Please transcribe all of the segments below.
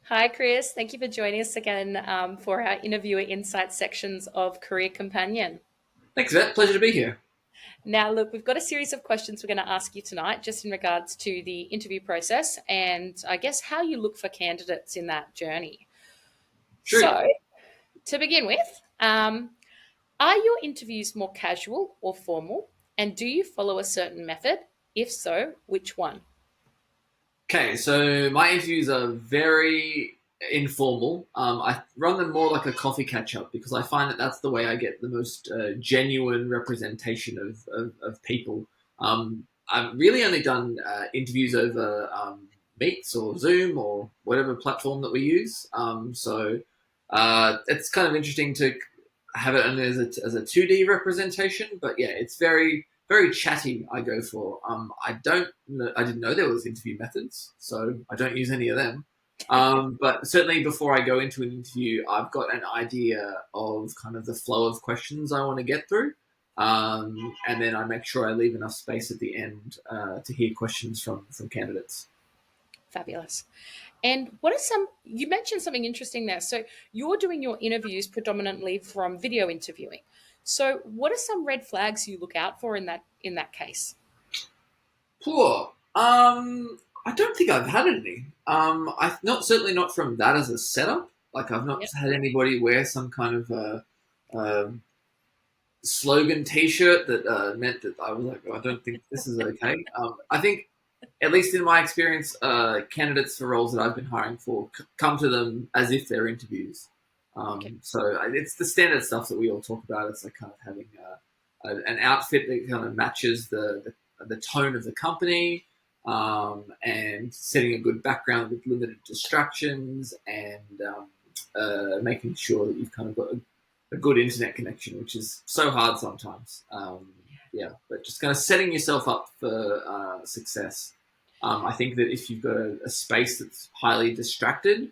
Hi, Chris. Thank you for joining us again for our interviewer insight sections of Career Companion. Thanks, Vet. Pleasure to be here. Now, look, we've got a series of questions we're going to ask you tonight, just in regards to the interview process and I guess how you look for candidates in that journey. Shoot. So, to begin with, are your interviews more casual or formal? And do you follow a certain method? If so, which one? Okay, so my interviews are very informal. I run them more like a coffee catch up because I find that that's the way I get the most genuine representation of people. I've really only done interviews over Meets or Zoom or whatever platform that we use. So it's kind of interesting to have it only as a 2D representation, but yeah, it's very chatty. I go for. I didn't know there was interview methods, so I don't use any of them. But certainly before I go into an interview, I've got an idea of kind of the flow of questions I want to get through, and then I make sure I leave enough space at the end to hear questions from candidates. Fabulous. And what are you mentioned something interesting there. So you're doing your interviews predominantly from video interviewing. So what are some red flags you look out for in that case? Poor. I don't think I've had any. I not certainly not from that as a setup. Like I've not Yep. had anybody wear some kind of uh, slogan T-shirt that meant that I was like, oh, I don't think this is okay. I think, at least in my experience, candidates for roles that I've been hiring for come to them as if they're interviews. Okay. So it's the standard stuff that we all talk about. It's like kind of having an outfit that kind of matches the tone of the company, and setting a good background with limited distractions, and making sure that you've kind of got a good internet connection, which is so hard sometimes. Yeah, but just kind of setting yourself up for success. I think that if you've got a space that's highly distracted,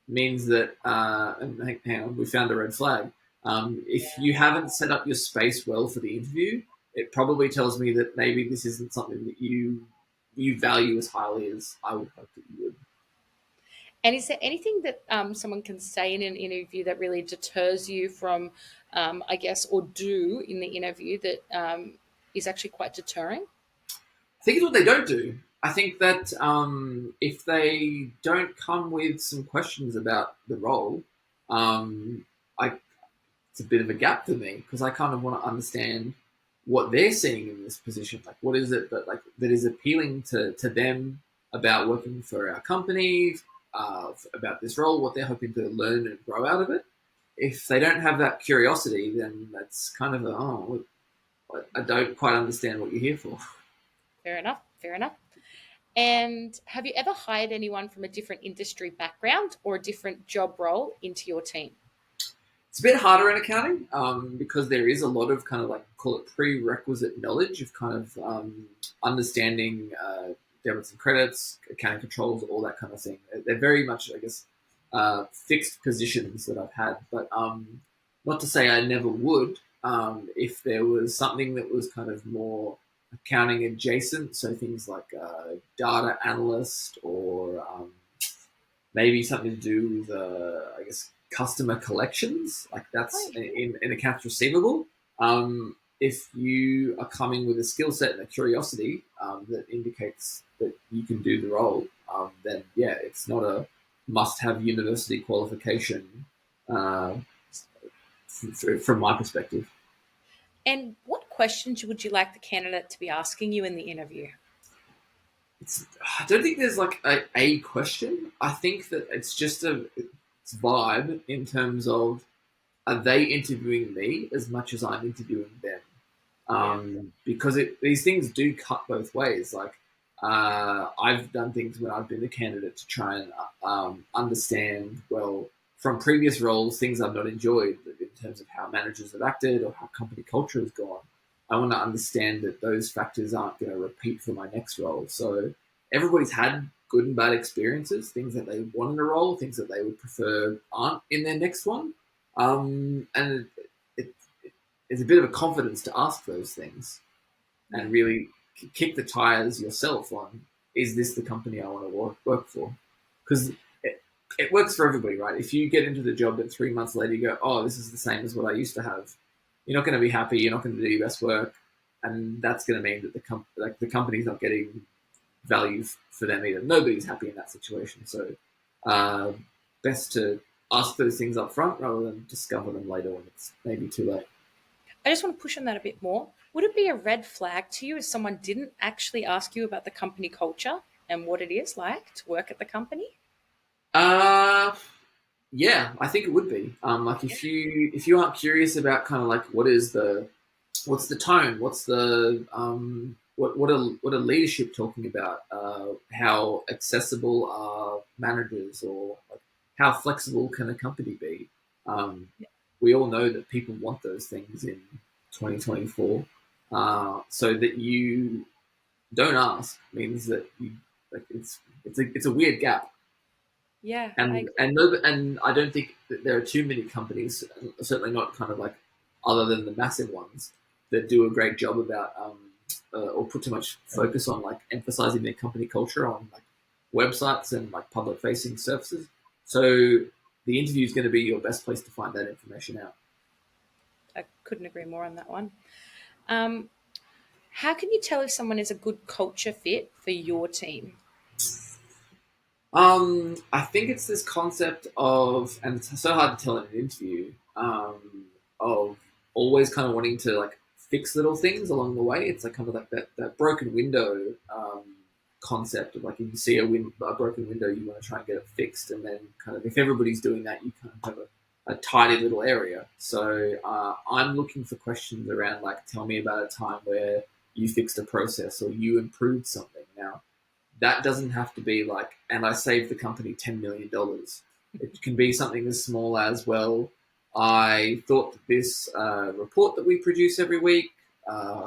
means that, and hang on, we found a red flag. If you haven't set up your space well for the interview, it probably tells me that maybe this isn't something that you value as highly as I would hope that you would. And is there anything that someone can say in an interview that really deters you from, I guess, or do in the interview that is actually quite deterring? I think it's what they don't do. I think that if they don't come with some questions about the role, I it's a bit of a gap for me because I kind of want to understand what they're seeing in this position. Like, what is it that is appealing to them about working for our company, about this role, what they're hoping to learn and grow out of it. If they don't have that curiosity, then that's kind of I don't quite understand what you're here for. Fair enough. Fair enough. And have you ever hired anyone from a different industry background or a different job role into your team? It's a bit harder in accounting because there is a lot of kind of like call it prerequisite knowledge of kind of understanding debits and credits, accounting controls, all that kind of thing. They're very much, I guess, fixed positions that I've had, but not to say I never would if there was something that was kind of more accounting adjacent, so things like data analyst or maybe something to do with, I guess, customer collections. Like that's Oh, in accounts receivable. If you are coming with a skill set and a curiosity that indicates that you can do the role, then yeah, it's not a must-have university qualification uh, from my perspective. and what questions would you like the candidate to be asking you in the interview? I don't think there's like a question. I think that it's just it's vibe in terms of are they interviewing me as much as I'm interviewing them? Yeah. Because these things do cut both ways. Like I've done things when I've been a candidate to try and understand, well, from previous roles, things I've not enjoyed in terms of how managers have acted or how company culture has gone. I want to understand that those factors aren't going to repeat for my next role. So everybody's had good and bad experiences, things that they want in a role, things that they would prefer aren't in their next one. And it, it's a bit of a confidence to ask those things Yeah. and really kick the tires yourself on, is this the company I want to work for? Because it works for everybody, right? If you get into the job and 3 months later you go, oh, this is the same as what I used to have, you're not going to be happy. You're not going to do your best work, and that's going to mean that the company's not getting value for them either. Nobody's happy in that situation. So, uh, best to ask those things up front rather than discover them later when it's maybe too late. I just want to push on that a bit more. Would it be a red flag to you if someone didn't actually ask you about the company culture and what it is like to work at the company? Uh, yeah, I think it would be. Like if you aren't curious about kind of like what's the tone, what's the what are leadership talking about? How accessible are managers, or like, how flexible can a company be? Um, we all know that people want those things in 2024. So that you don't ask means that you like it's a weird gap. Yeah, I And agree. no, and I don't think that there are too many companies, certainly not kind of like other than the massive ones, that do a great job about or put too much focus on like emphasizing their company culture on like websites and like public facing surfaces. So the interview is going to be your best place to find that information out. I couldn't agree more on that one. Um, how can you tell if someone is a good culture fit for your team? I think it's this concept of, and it's so hard to tell in an interview, of always kind of wanting to like fix little things along the way. It's like kind of like that broken window concept of like if you see a broken window, you want to try and get it fixed, and then kind of if everybody's doing that, you kind of have a tidy little area. So I'm looking for questions around like, tell me about a time where you fixed a process or you improved something. Now that doesn't have to be like, and I saved the company $10 million. It can be something as small as, well, I thought that this report that we produce every week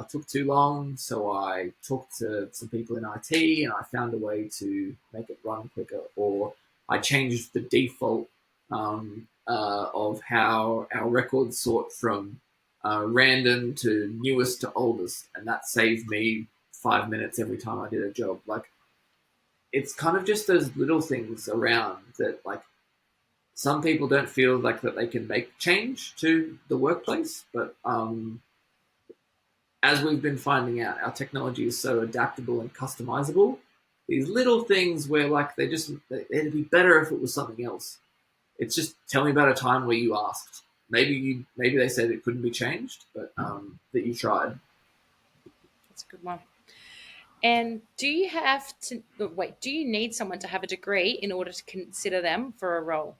took too long, so I talked to some people in IT and I found a way to make it run quicker, or I changed the default of how our records sort from random to newest to oldest, and that saved me 5 minutes every time I did a job. Like, it's kind of just those little things around that like some people don't feel like that they can make change to the workplace, but as we've been finding out, our technology is so adaptable and customizable. These little things where like it'd be better if it was something else. It's just, tell me about a time where you asked. Maybe they said it couldn't be changed, but that you tried. That's a good one. And do you have to wait? Do you need someone to have a degree in order to consider them for a role?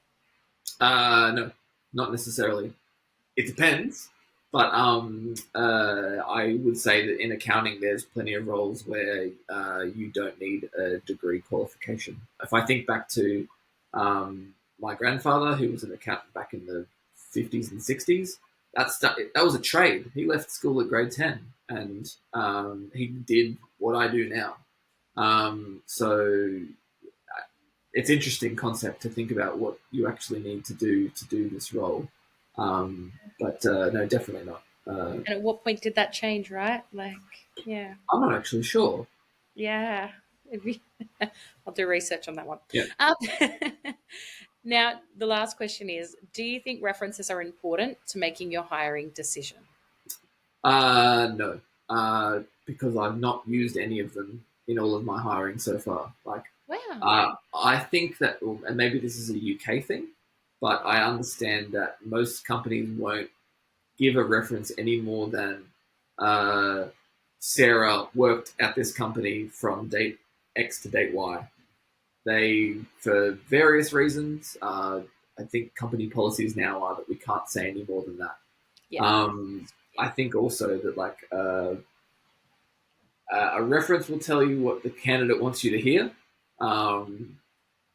No, not necessarily. It depends, but I would say that in accounting, there's plenty of roles where you don't need a degree qualification. If I think back to my grandfather, who was an accountant back in the 50s and 60s, that was a trade. He left school at grade 10, and he did what I do now. So it's interesting concept to think about what you actually need to do this role. But no, definitely not. And at what point did that change, right? Like, yeah, I'm not actually sure. yeah. I'll do research on that one. Yeah. Um, now, the last question is: do you think references are important to making your hiring decision? No, because I've not used any of them in all of my hiring so far. Like, Wow. I think that, and maybe this is a UK thing, but I understand that most companies won't give a reference any more than uh, Sarah worked at this company from date X to date Y. They, for various reasons, I think company policies now are that we can't say any more than that. Yeah. Um, I think also that like a reference will tell you what the candidate wants you to hear. Um,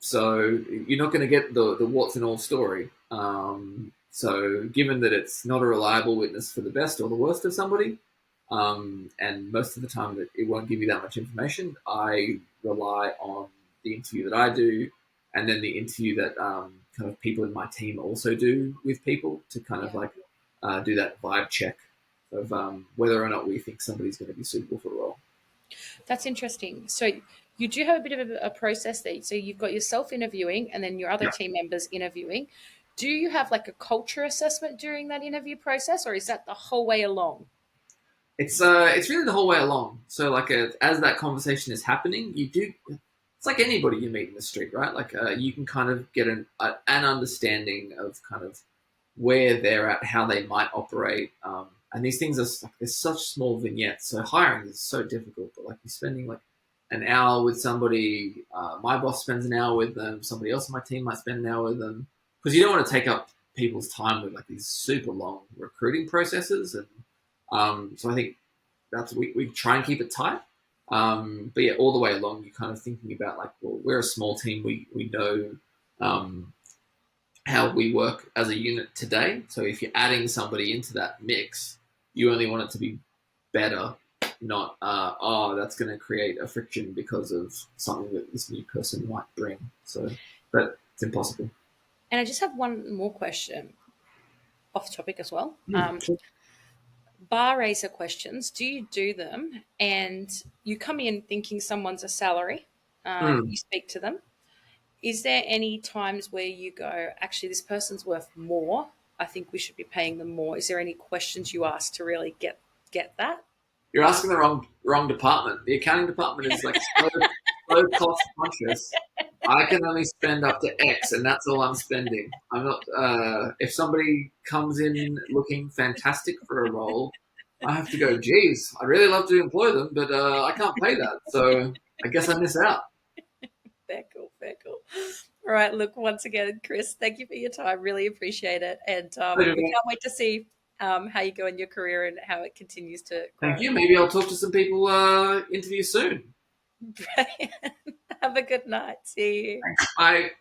so you're not going to get the warts and all story. So given that it's not a reliable witness for the best or the worst of somebody, and most of the time that it won't give you that much information, I rely on the interview that I do, and then the interview that kind of people in my team also do with people to kind of Yeah. like do that vibe check of whether or not we think somebody's going to be suitable for the role. That's interesting. So you do have a bit of a process there. So you've got yourself interviewing and then your other Yeah. team members interviewing. Do you have like a culture assessment during that interview process, or is that the whole way along? It's really the whole way along. So like as that conversation is happening, you do. It's like anybody you meet in the street, right? Like you can kind of get an understanding of kind of where they're at, how they might operate. And these things are like, there's such small vignettes. So hiring is so difficult, but like you're spending like an hour with somebody. My boss spends an hour with them. Somebody else on my team might spend an hour with them because you don't want to take up people's time with like these super long recruiting processes. And so I think we try and keep it tight. But yeah, all the way along, you're kind of thinking about like, well, we're a small team. We know um, how we work as a unit today. So if you're adding somebody into that mix, you only want it to be better, not that's going to create a friction because of something that this new person might bring. So, but it's impossible. And I just have one more question off topic as well. Sure. Bar raiser questions, do you do them? And you come in thinking someone's a salary, Mm. you speak to them. Is there any times where you go, actually, this person's worth more? I think we should be paying them more. Is there any questions you ask to really get that? You're asking the wrong department. The accounting department is like so cost conscious. I can only spend up to X, and that's all I'm spending. I'm not. If somebody comes in looking fantastic for a role, I have to go. Geez, I'd really love to employ them, but I can't pay that. So I guess I miss out. Fair cool, fair cool. All right, look, once again, Chris, thank you for your time. Really appreciate it. And we can't wait to see how you go in your career and how it continues to Thank grow. you. Maybe I'll talk to some people interview soon. Have a good night. See you. Bye.